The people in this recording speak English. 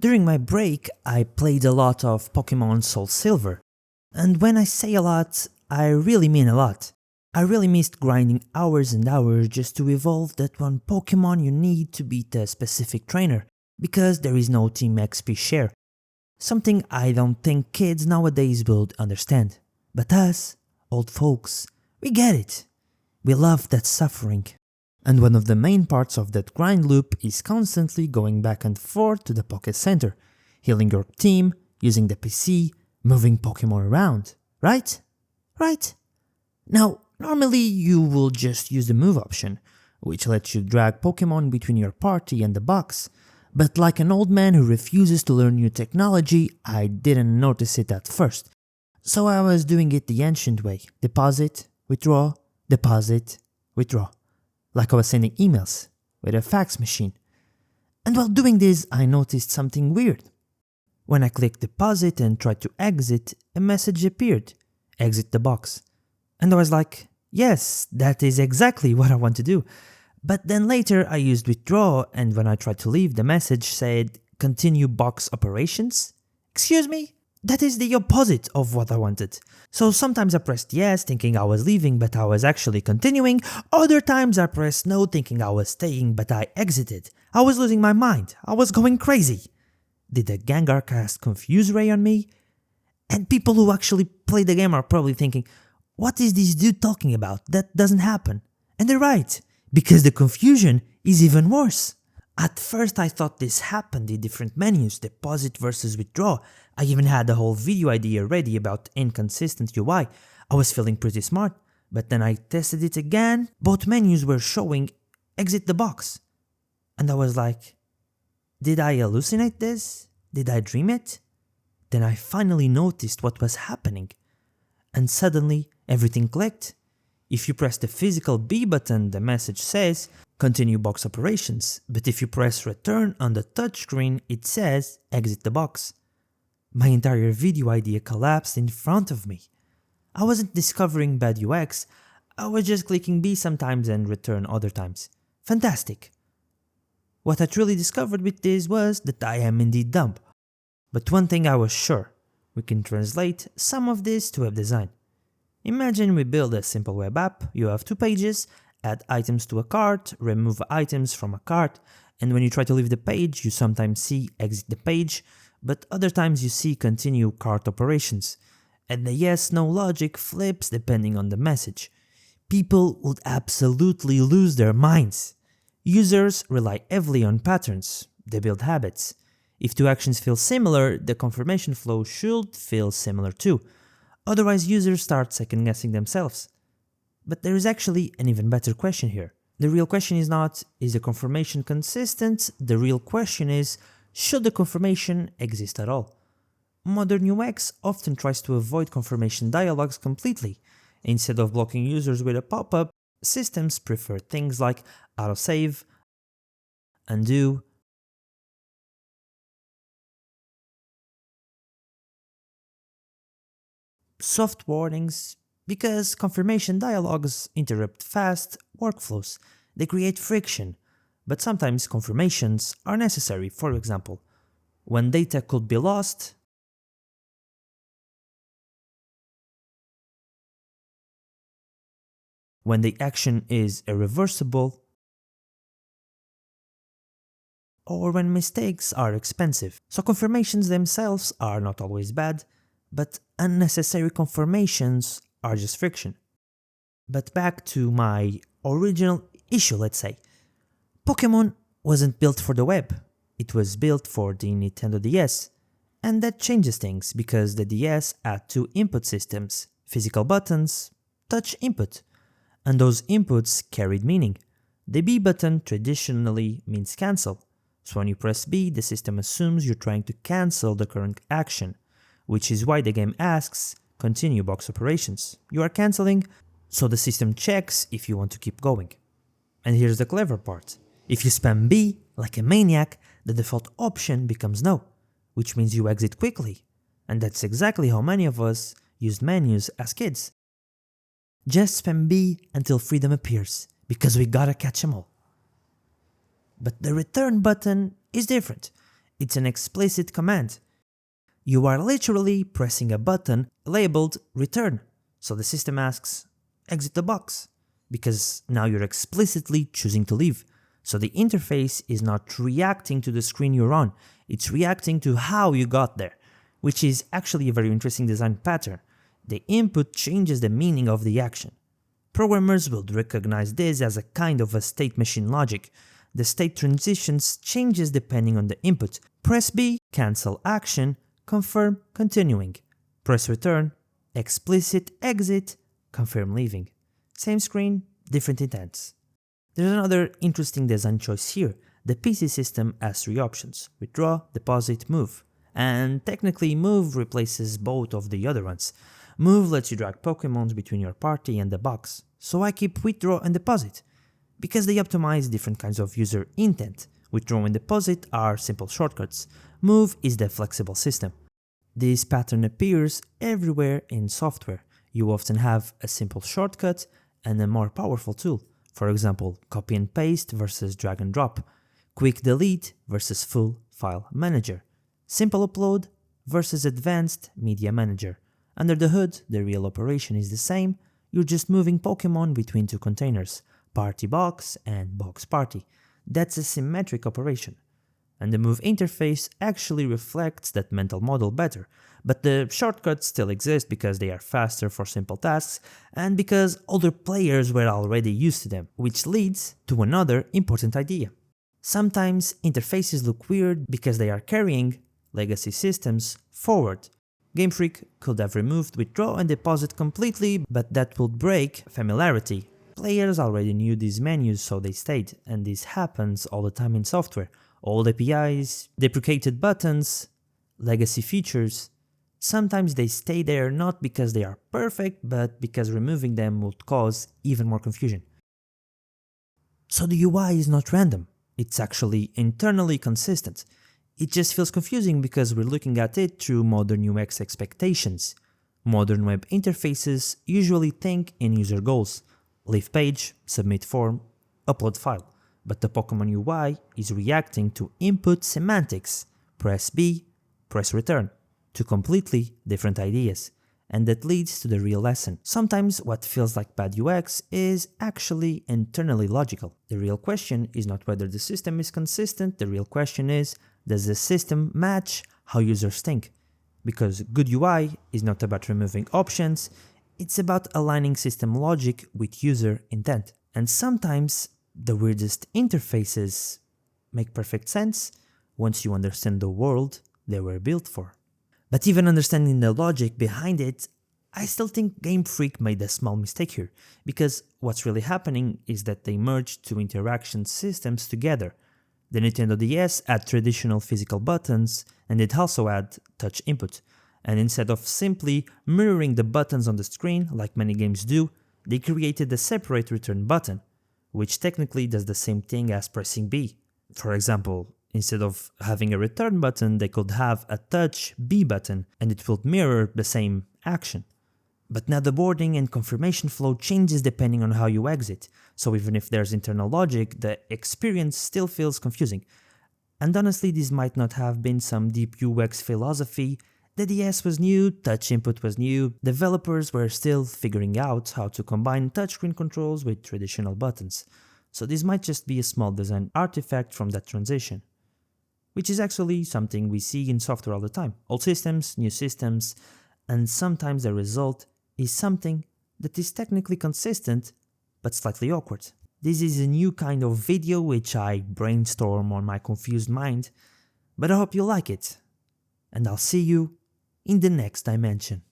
During my break, I played a lot of Pokémon SoulSilver. And when I say a lot, I really mean a lot. I really missed grinding hours and hours just to evolve that one Pokémon you need to beat a specific trainer, because there is no Team XP share. Something I don't think kids nowadays will understand. But us, old folks, we get it. We love that suffering. And one of the main parts of that grind loop is constantly going back and forth to the Poké Center, healing your team, using the PC, moving Pokémon around, right? Right? Now, normally you will just use the move option, which lets you drag Pokémon between your party and the box, but like an old man who refuses to learn new technology, I didn't notice it at first. So I was doing it the ancient way, deposit, withdraw, deposit, withdraw. Like I was sending emails with a fax machine. And while doing this, I noticed something weird. When I clicked deposit and tried to exit, a message appeared, exit the box. And I was like, yes, that is exactly what I want to do. But then later I used withdraw, and when I tried to leave, the message said, continue box operations? Excuse me? That is the opposite of what I wanted. So sometimes I pressed yes thinking I was leaving but I was actually continuing, other times I pressed no thinking I was staying but I exited. I was losing my mind, I was going crazy. Did the Gengar cast Confuse Ray on me? And people who actually play the game are probably thinking, what is this dude talking about? That doesn't happen. And they're right, because the confusion is even worse. At first I thought this happened in different menus, deposit versus withdraw. I even had a whole video idea ready about inconsistent UI. I was feeling pretty smart, but then I tested it again. Both menus were showing exit the box. And I was like, did I hallucinate this? Did I dream it? Then I finally noticed what was happening. And suddenly everything clicked. If you press the physical B button, the message says, continue box operations, but if you press return on the touchscreen, it says, exit the box. My entire video idea collapsed in front of me. I wasn't discovering bad UX, I was just clicking B sometimes and return other times. Fantastic. What I truly discovered with this was that I am indeed dumb. But one thing I was sure, we can translate some of this to web design. Imagine we build a simple web app, you have 2 pages, add items to a cart, remove items from a cart, and when you try to leave the page, you sometimes see exit the page, but other times you see continue cart operations. And the yes-no logic flips depending on the message. People would absolutely lose their minds. Users rely heavily on patterns, they build habits. If 2 actions feel similar, the confirmation flow should feel similar too. Otherwise, users start second-guessing themselves. But there is actually an even better question here. The real question is not, is the confirmation consistent? The real question is, should the confirmation exist at all? Modern UX often tries to avoid confirmation dialogues completely. Instead of blocking users with a pop-up, systems prefer things like autosave, undo, soft warnings, because confirmation dialogues interrupt fast workflows. They create friction, but sometimes confirmations are necessary. For example, when data could be lost, when the action is irreversible, or when mistakes are expensive. So confirmations themselves are not always bad, but unnecessary confirmations are just friction. But back to my original issue, let's say. Pokémon wasn't built for the web, it was built for the Nintendo DS. And that changes things because the DS had 2 input systems, physical buttons, touch input. And those inputs carried meaning. The B button traditionally means cancel. So when you press B, the system assumes you're trying to cancel the current action, which is why the game asks, continue box operations. You are cancelling, so the system checks if you want to keep going. And here's the clever part. If you spam B like a maniac, the default option becomes no, which means you exit quickly. And that's exactly how many of us used menus as kids. Just spam B until freedom appears, because we gotta catch 'em all. But the return button is different. It's an explicit command. You are literally pressing a button labeled return, so the system asks, exit the box, because now you're explicitly choosing to leave. So the interface is not reacting to the screen you're on, it's reacting to how you got there, which is actually a very interesting design pattern. The input changes the meaning of the action. Programmers will recognize this as a kind of a state machine logic. The state transitions changes depending on the input. Press B, cancel action, confirm continuing. Press return, explicit exit, confirm leaving. Same screen, different intents. There's another interesting design choice here. The PC system has 3 options: withdraw, deposit, move. And technically move replaces both of the other ones. Move lets you drag Pokémon between your party and the box, so I keep withdraw and deposit, because they optimize different kinds of user intent. Withdraw and deposit are simple shortcuts. Move is the flexible system. This pattern appears everywhere in software. You often have a simple shortcut and a more powerful tool. For example, copy and paste versus drag and drop, quick delete versus full file manager, simple upload versus advanced media manager. Under the hood, the real operation is the same, you're just moving Pokémon between 2 containers, party box and box party. That's a symmetric operation. And the move interface actually reflects that mental model better, but the shortcuts still exist because they are faster for simple tasks and because older players were already used to them, which leads to another important idea. Sometimes interfaces look weird because they are carrying legacy systems forward. Game Freak could have removed withdraw and deposit completely, but that would break familiarity. Players already knew these menus, so they stayed, and this happens all the time in software. Old APIs, deprecated buttons, legacy features. Sometimes they stay there not because they are perfect, but because removing them would cause even more confusion. So the UI is not random, it's actually internally consistent. It just feels confusing because we're looking at it through modern UX expectations. Modern web interfaces usually think in user goals: leave page, submit form, upload file. But the Pokémon UI is reacting to input semantics, press B, press return, to completely different ideas. And that leads to the real lesson. Sometimes what feels like bad UX is actually internally logical. The real question is not whether the system is consistent, the real question is, does the system match how users think? Because good UI is not about removing options, it's about aligning system logic with user intent. And sometimes the weirdest interfaces make perfect sense once you understand the world they were built for. But even understanding the logic behind it, I still think Game Freak made a small mistake here, because what's really happening is that they merged 2 interaction systems together. The Nintendo DS had traditional physical buttons, and it also had touch input, and instead of simply mirroring the buttons on the screen like many games do, they created a separate return button, which technically does the same thing as pressing B. For example, instead of having a return button, they could have a touch B button and it would mirror the same action. But now the boarding and confirmation flow changes depending on how you exit, so even if there's internal logic, the experience still feels confusing. And honestly, this might not have been some deep UX philosophy. The DS was new, touch input was new, developers were still figuring out how to combine touchscreen controls with traditional buttons. So this might just be a small design artifact from that transition. Which is actually something we see in software all the time. Old systems, new systems, and sometimes the result is something that is technically consistent, but slightly awkward. This is a new kind of video which I brainstorm on my confused mind, but I hope you like it. And I'll see you in the next dimension.